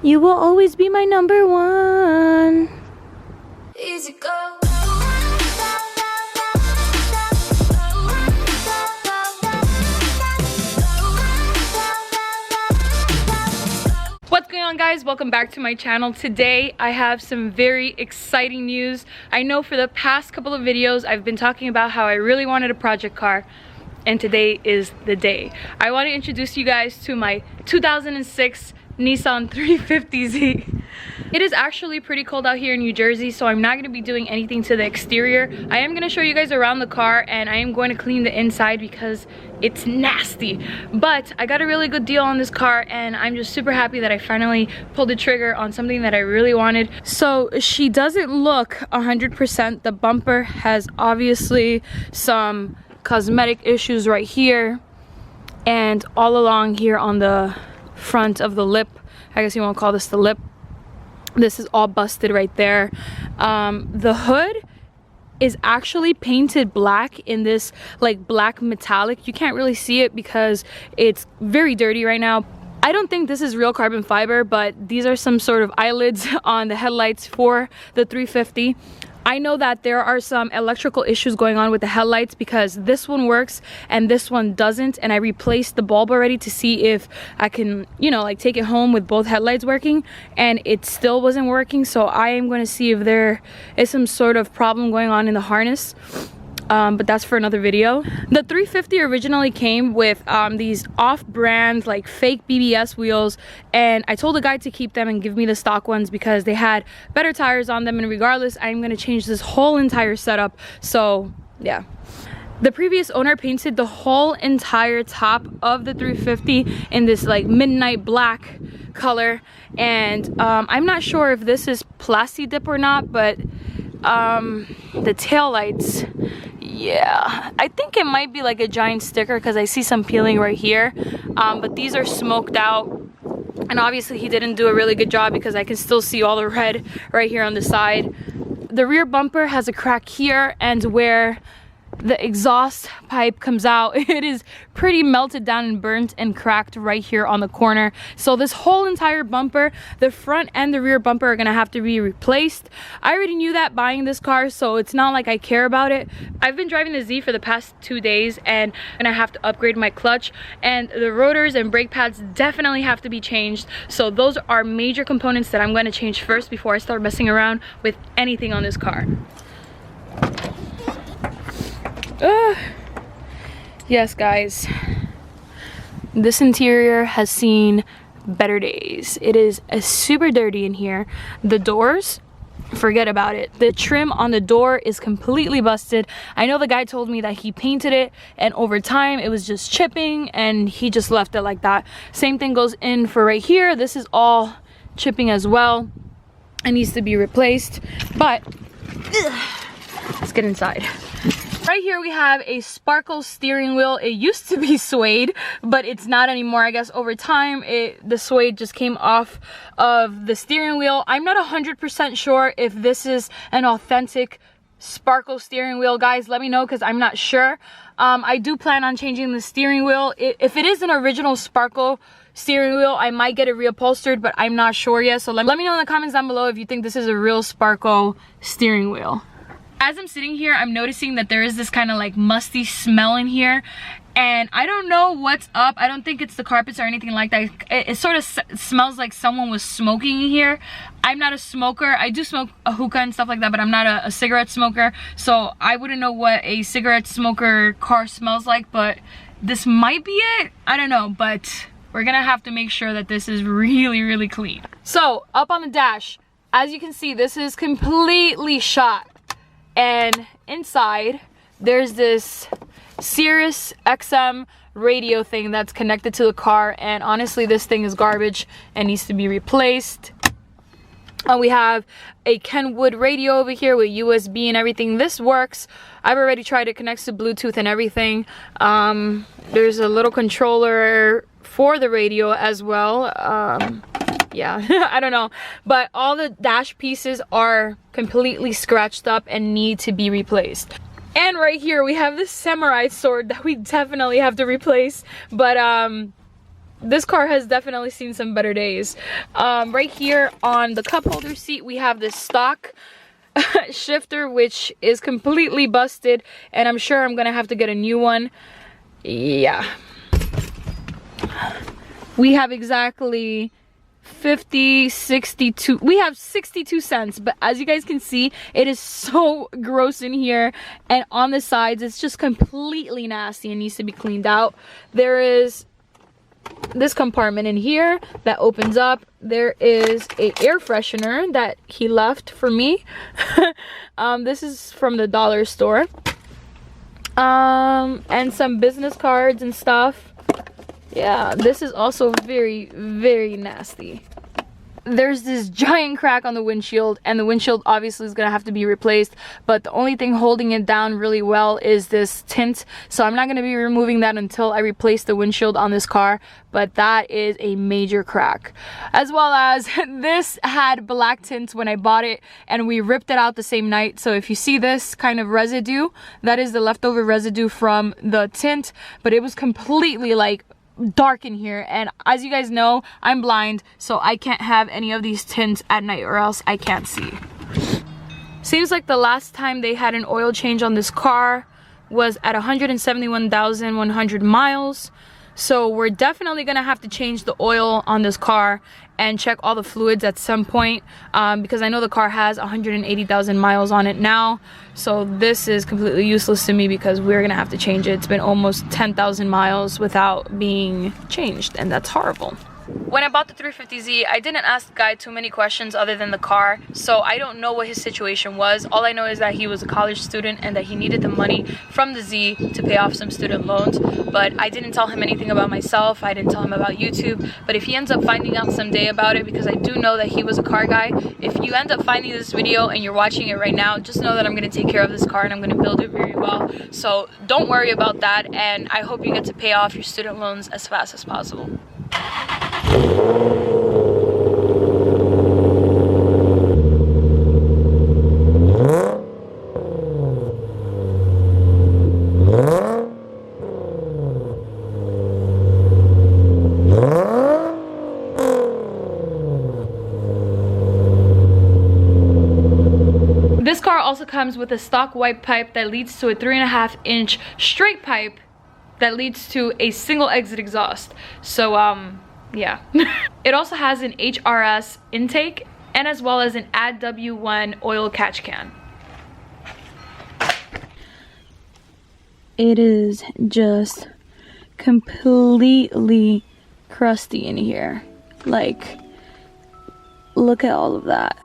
You will always be my number one. Easy go. What's going on, guys? Welcome back to my channel. Today I have some very exciting news. I know for the past couple of videos I've been talking about how I really wanted a project car, and today is the day. I want to introduce you guys to my 2006 Nissan 350Z. It is actually pretty cold out here in New Jersey, so I'm not going to be doing anything to the exterior. I am going to show you guys around the car, and I am going to clean the inside because it's nasty. But I got a really good deal on this car, and I'm just super happy that I finally pulled the trigger on something that I really wanted. So she doesn't look 100%. The bumper has obviously some cosmetic issues right here, and all along here on the front of the lip, I guess you won't call this the lip, this is all busted right there. The hood is actually painted black in this like black metallic. You can't really see it because it's very dirty right now. I don't think this is real carbon fiber, but these are some sort of eyelids on the headlights for the 350. I know that there are some electrical issues going on with the headlights because this one works and this one doesn't, and I replaced the bulb already to see if I can, you know, like take it home with both headlights working, and it still wasn't working. So I am going to see if there is some sort of problem going on in the harness. But that's for another video. The 350 originally came with these off-brand like fake BBS wheels, and I told the guy to keep them and give me the stock ones because they had better tires on them, and regardless I'm going to change this whole entire setup. So yeah, the previous owner painted the whole entire top of the 350 in this like midnight black color, and I'm not sure if this is Plasti Dip or not, but the tail lights, yeah, I think it might be like a giant sticker because I see some peeling right here, but these are smoked out, and obviously he didn't do a really good job because I can still see all the red right here on the side. The rear bumper has a crack here, and where the exhaust pipe comes out, it is pretty melted down and burnt and cracked right here on the corner. So this whole entire bumper, the front and the rear bumper, are gonna have to be replaced. I already knew that buying this car, so it's not like I care about it. I've been driving the Z for the past 2 days, and I have to upgrade my clutch, and the rotors and brake pads definitely have to be changed. So those are major components that I'm going to change first before I start messing around with anything on this car. Yes, guys, this interior has seen better days. It is super dirty in here. The doors, forget about it. The trim on the door is completely busted. I know the guy told me that he painted it, and over time it was just chipping, and he just left it like that. Same thing goes in for right here. This is all chipping as well. It needs to be replaced, but let's get inside. Right here we have a sparkle steering wheel. It used to be suede, but it's not anymore. I guess over time the suede just came off of the steering wheel. I'm not 100% sure if this is an authentic sparkle steering wheel. Guys, let me know because I'm not sure. I do plan on changing the steering wheel. If it is an original sparkle steering wheel, I might get it reupholstered, but I'm not sure yet. So let me know in the comments down below if you think this is a real sparkle steering wheel. As I'm sitting here, I'm noticing that there is this kind of like musty smell in here, and I don't know what's up. I don't think it's the carpets or anything like that. It sort of smells like someone was smoking in here. I'm not a smoker. I do smoke a hookah and stuff like that, but I'm not a cigarette smoker, so I wouldn't know what a cigarette smoker car smells like, but this might be it. I don't know, but we're gonna have to make sure that this is really, really clean. So up on the dash, as you can see, this is completely shot. And inside there's this Sirius XM radio thing that's connected to the car, and honestly this thing is garbage and needs to be replaced. We have a Kenwood radio over here with USB and everything. This works. I've already tried it, connects to Bluetooth and everything. There's a little controller for the radio as well. Yeah, I don't know, but all the dash pieces are completely scratched up and need to be replaced. And right here we have this samurai sword that we definitely have to replace, but this car has definitely seen some better days. Right here on the cup holder seat, we have this stock shifter, which is completely busted, and I'm sure I'm gonna have to get a new one. Yeah, we have exactly 62 we have 62 cents, but as you guys can see, it is so gross in here, and on the sides it's just completely nasty and needs to be cleaned out. There is this compartment in here that opens up. There is a air freshener that he left for me. This is from the dollar store, and some business cards and stuff. Yeah, this is also very, very nasty. There's this giant crack on the windshield, and the windshield obviously is gonna have to be replaced, but the only thing holding it down really well is this tint, so I'm not gonna be removing that until I replace the windshield on this car. But that is a major crack, as well as this had black tint when I bought it, and we ripped it out the same night. So if you see this kind of residue, that is the leftover residue from the tint, but it was completely like dark in here, and as you guys know, I'm blind, so I can't have any of these tints at night or else I can't see. Seems like the last time they had an oil change on this car was at 171,100 miles, so we're definitely gonna have to change the oil on this car and check all the fluids at some point, because I know the car has 180,000 miles on it now, so this is completely useless to me because we're gonna have to change it. It's been almost 10,000 miles without being changed, and that's horrible. When I bought the 350Z, I didn't ask the guy too many questions other than the car, so I don't know what his situation was. All I know is that he was a college student and that he needed the money from the Z to pay off some student loans, but I didn't tell him anything about myself. I didn't tell him about YouTube, but if he ends up finding out someday about it, because I do know that he was a car guy, if you end up finding this video and you're watching it right now, just know that I'm going to take care of this car and I'm going to build it very well, so don't worry about that, and I hope you get to pay off your student loans as fast as possible. This car also comes with a stock wipe pipe that leads to a 3.5-inch straight pipe that leads to a single exit exhaust. So yeah. It also has an HRS intake, and as well as an Add W1 oil catch can. It is just completely crusty in here. Like, look at all of that.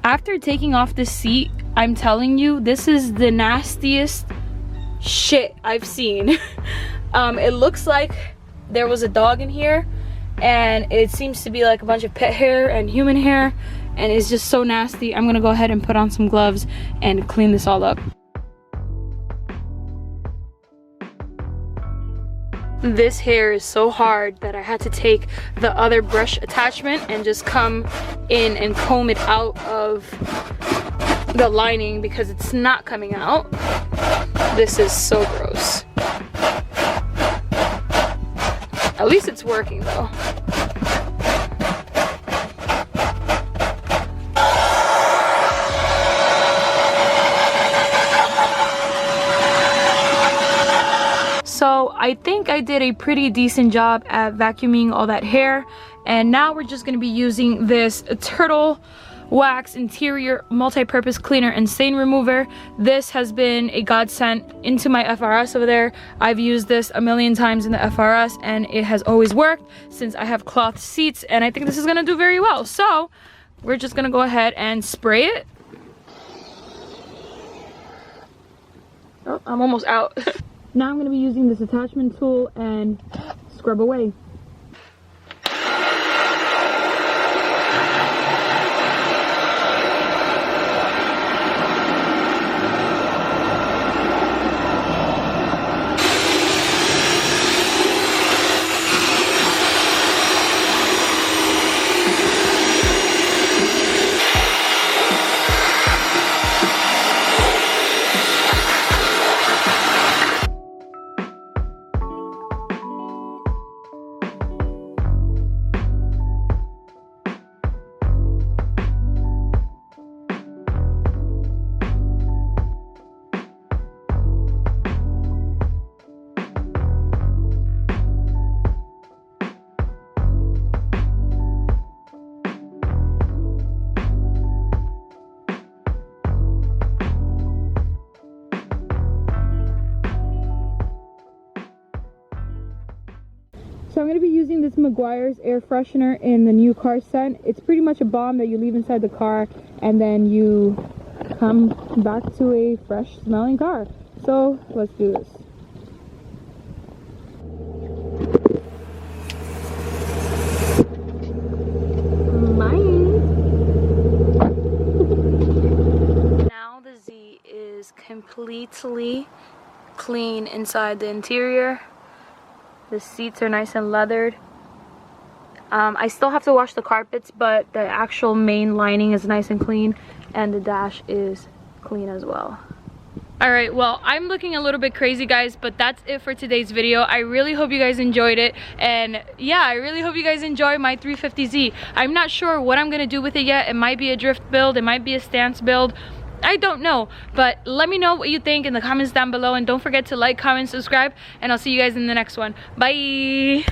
After taking off the seat, I'm telling you, this is the nastiest shit I've seen. It looks like there was a dog in here, and it seems to be like a bunch of pet hair and human hair, and it's just so nasty. I'm gonna go ahead and put on some gloves and clean this all up. This hair is so hard that I had to take the other brush attachment and just come in and comb it out of the lining because it's not coming out. This is so gross. At least it's working though. So I think I did a pretty decent job at vacuuming all that hair, and now we're just going to be using this Turtle Wax Interior Multi-Purpose Cleaner and Stain Remover. This has been a godsend into my FRS over there. I've used this a million times in the FRS and it has always worked since I have cloth seats, and I think this is going to do very well. So we're just going to go ahead and spray it. Oh, I'm almost out. Now I'm going to be using this attachment tool and scrub away. So I'm going to be using this Mcguire's air freshener in the new car scent. It's pretty much a bomb that you leave inside the car and then you come back to a fresh smelling car. So let's do this. Now the Z is completely clean inside the interior. The seats are nice and leathered. I still have to wash the carpets, but the actual main lining is nice and clean, and the dash is clean as well. Alright, well, I'm looking a little bit crazy, guys, but that's it for today's video. I really hope you guys enjoyed it, and yeah, I really hope you guys enjoy my 350Z. I'm not sure what I'm gonna do with it yet. It might be a drift build, it might be a stance build. I don't know, but let me know what you think in the comments down below, and don't forget to like, comment, subscribe, and I'll see you guys in the next one. Bye!